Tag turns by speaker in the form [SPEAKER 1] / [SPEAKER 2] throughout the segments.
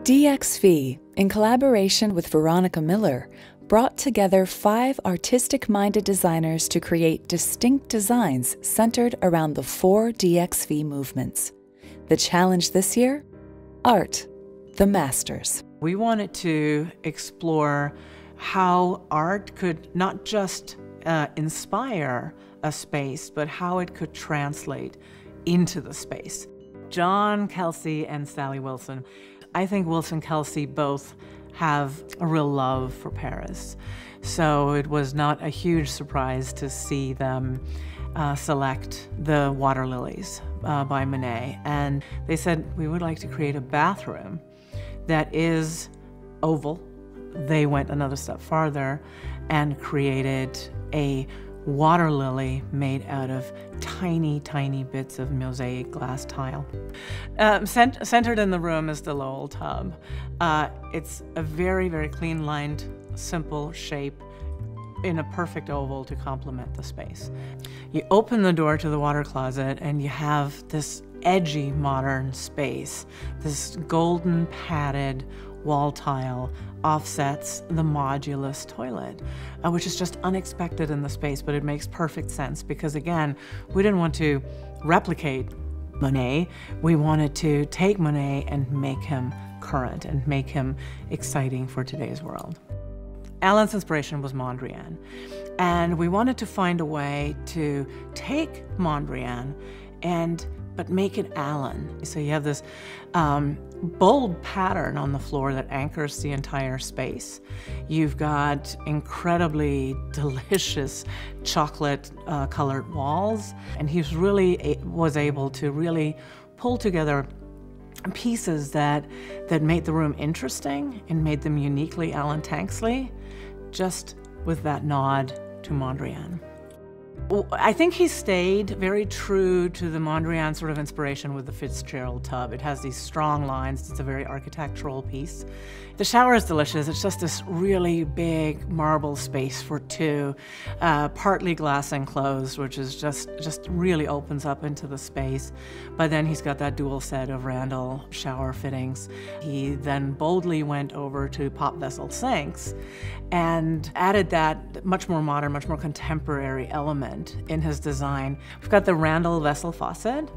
[SPEAKER 1] DXV, in collaboration with Veronica Miller, brought together 5 artistic-minded designers to create distinct designs centered around the 4 DXV movements. The challenge this year? Art, the masters.
[SPEAKER 2] We wanted to explore how art could not just inspire a space, but how it could translate into the space. John Kelsey and Sally Wilson. I think Wilson Kelsey both have a real love for Paris. So it was not a huge surprise to see them select the Water Lilies by Monet. And they said, we would like to create a bathroom that is oval. They went another step farther and created a water lily made out of tiny, tiny bits of mosaic glass tile. Centered in the room is the Lowell tub. It's a very, very clean-lined, simple shape in a perfect oval to complement the space. You open the door to the water closet and you have this edgy modern space. This golden padded wall tile offsets the modulus toilet, which is just unexpected in the space, but it makes perfect sense because, again, we didn't want to replicate Monet. We wanted to take Monet and make him current and make him exciting for today's world. Alan's inspiration was Mondrian, and we wanted to find a way to take Mondrian but make it Alan. So you have this bold pattern on the floor that anchors the entire space. You've got incredibly delicious chocolate colored walls, and he was able to really pull together pieces that made the room interesting and made them uniquely Alan Tanksley, just with that nod to Mondrian. I think he stayed very true to the Mondrian sort of inspiration with the Fitzgerald tub. It has these strong lines. It's a very architectural piece. The shower is delicious. It's just this really big marble space for 2, partly glass enclosed, which is just really opens up into the space. But then he's got that dual set of Randall shower fittings. He then boldly went over to pop vessel sinks and added that much more modern, much more contemporary element in his design. We've got the Randall vessel faucet.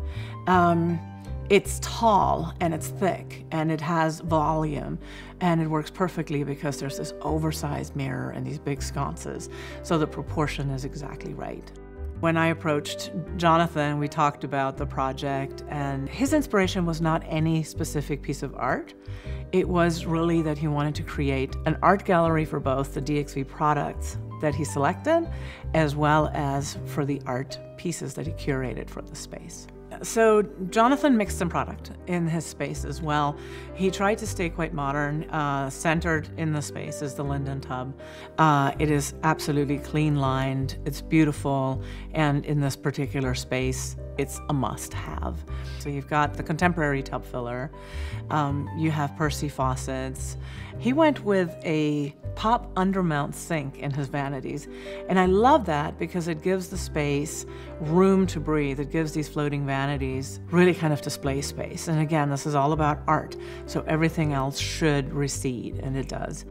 [SPEAKER 2] It's tall and it's thick and it has volume, and it works perfectly because there's this oversized mirror and these big sconces, so the proportion is exactly right. When I approached Jonathan, we talked about the project, and his inspiration was not any specific piece of art. It was really that he wanted to create an art gallery for both the DXV products that he selected, as well as for the art pieces that he curated for the space. So Jonathan mixed some product in his space as well. He tried to stay quite modern. Centered in the space is the Linden tub. It is absolutely clean lined, it's beautiful, and in this particular space, it's a must-have. So you've got the contemporary tub filler, you have Percy faucets. He went with a pop undermount sink in his vanities, and I love that because it gives the space room to breathe. It gives these floating vanities really kind of display space. And again, this is all about art, so everything else should recede, and it does.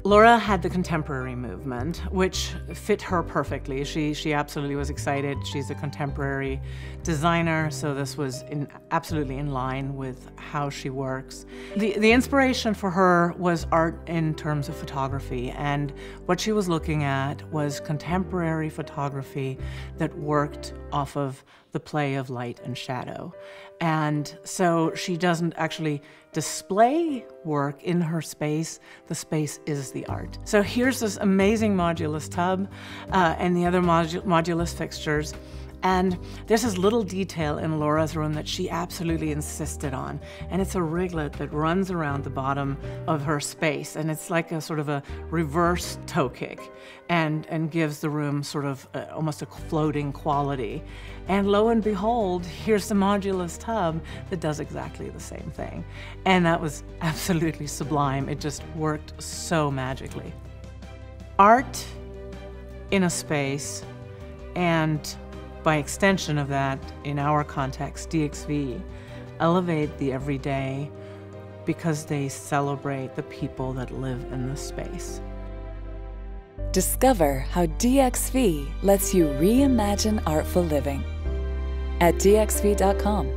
[SPEAKER 2] Laura had the contemporary movement, which fit her perfectly. She absolutely was excited. She's a contemporary designer, so this was absolutely in line with how she works. The inspiration for her was art in terms of photography, and what she was looking at was contemporary photography that worked off of the play of light and shadow. And so she doesn't actually display work in her space. The space is the art. So here's this amazing modulus tub and the other modulus fixtures. And there's this little detail in Laura's room that she absolutely insisted on. And it's a riglet that runs around the bottom of her space. And it's like a sort of a reverse toe kick and gives the room sort of almost a floating quality. And lo and behold, here's the modulus tub that does exactly the same thing. And that was absolutely sublime. It just worked so magically. Art in a space, and by extension of that, in our context, DXV, elevate the everyday because they celebrate the people that live in the space.
[SPEAKER 1] Discover how DXV lets you reimagine artful living at DXV.com.